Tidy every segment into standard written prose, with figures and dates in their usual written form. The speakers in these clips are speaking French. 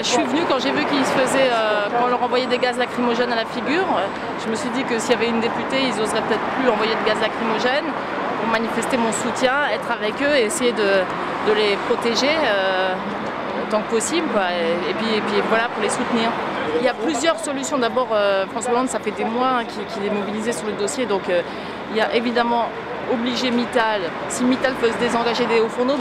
Je suis venue quand j'ai vu qu'ils se faisaient, qu'on leur envoyait des gaz lacrymogènes à la figure. Je me suis dit que s'il y avait une députée, ils oseraient peut-être plus envoyer de gaz lacrymogène pour manifester mon soutien, être avec eux et essayer de les protéger autant que possible, quoi. Et puis voilà, pour les soutenir. Il y a plusieurs solutions. D'abord, François Hollande, ça fait des mois qu'il est mobilisé sur le dossier, donc il y a évidemment obliger Mittal, si Mittal veut se désengager des hauts fourneaux,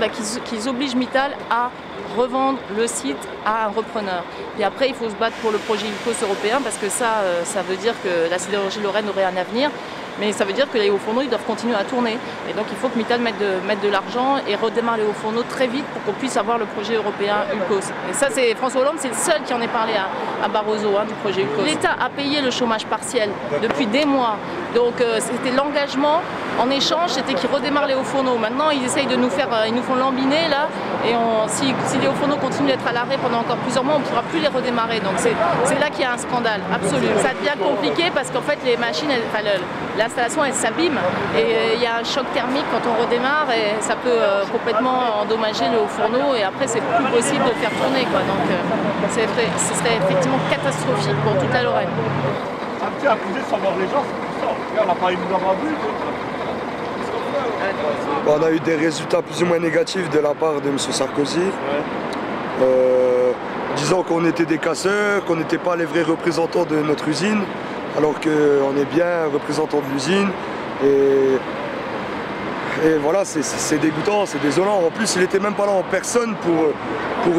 qu'ils obligent Mittal à revendre le site à un repreneur. Et après, il faut se battre pour le projet ULCOS européen parce que ça veut dire que la sidérurgie lorraine aurait un avenir. Mais ça veut dire que les hauts fourneaux ils doivent continuer à tourner. Et donc il faut que Mittal mette de l'argent et redémarre les hauts fourneaux très vite pour qu'on puisse avoir le projet européen ULCOS. Et ça, c'est François Hollande, c'est le seul qui en ait parlé à Barroso du projet ULCOS. L'État a payé le chômage partiel depuis des mois. Donc c'était l'engagement. En échange, c'était qu'ils redémarrent les hauts fourneaux. Maintenant, ils essayent de nous faire, ils nous font lambiner là. Et si les hauts fourneaux continuent d'être à l'arrêt pendant encore plusieurs mois, on ne pourra plus les redémarrer. Donc c'est là qu'il y a un scandale absolu. Ça devient compliqué parce qu'en fait, les machines, l'installation elle s'abîme et il y a un choc thermique quand on redémarre et ça peut complètement endommager le haut fourneau et après c'est plus possible de le faire tourner, quoi. Donc ce serait effectivement catastrophique pour toute la Lorraine. Ça me tient à pousser sans voir les gens, c'est pour ça. On n'a pas eu de vu. On a eu des résultats plus ou moins négatifs de la part de M. Sarkozy, disant qu'on était des casseurs, qu'on n'était pas les vrais représentants de notre usine, alors qu'on est bien représentants de l'usine. Et voilà, c'est dégoûtant, c'est désolant. En plus, il n'était même pas là en personne pour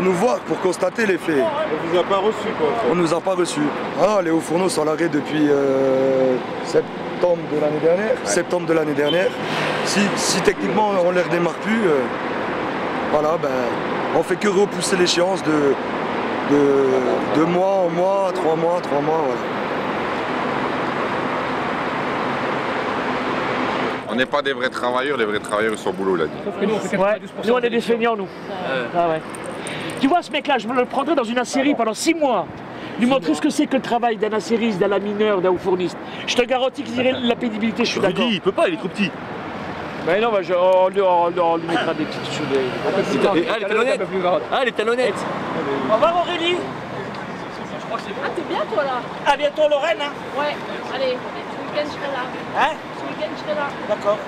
nous voir, pour constater les faits. On vous a pas reçu, quoi. On nous a pas reçus. Ah, les hauts fourneaux sont à l'arrêt depuis septembre de l'année dernière. Ouais. Septembre de l'année dernière. Si techniquement on ne les redémarre plus, voilà, on fait que repousser l'échéance de 2 mois en mois, 3 mois, voilà. On n'est pas des vrais travailleurs, les vrais travailleurs ils sont au boulot là. Sauf que nous on est des feignants nous. Ah ouais. Tu vois ce mec là, je me le prendrais dans une acérie pendant 6 mois. Lui montrer ce que c'est que le travail d'un acériste, d'un lamineur, d'un haut fourniste. Je te garantis qu'il dirait la pénibilité, je suis d'accord. Il peut pas, il est trop petit. Mais non, on lui mettra des petites choses. Ah, les talonnettes. Ah, les talonnettes. Au revoir Aurélie. Ah, t'es bien toi là? À bientôt Lorraine. Hein. Ouais, allez, ce week-end je serai là. Hein? Ce week-end je serai là. D'accord.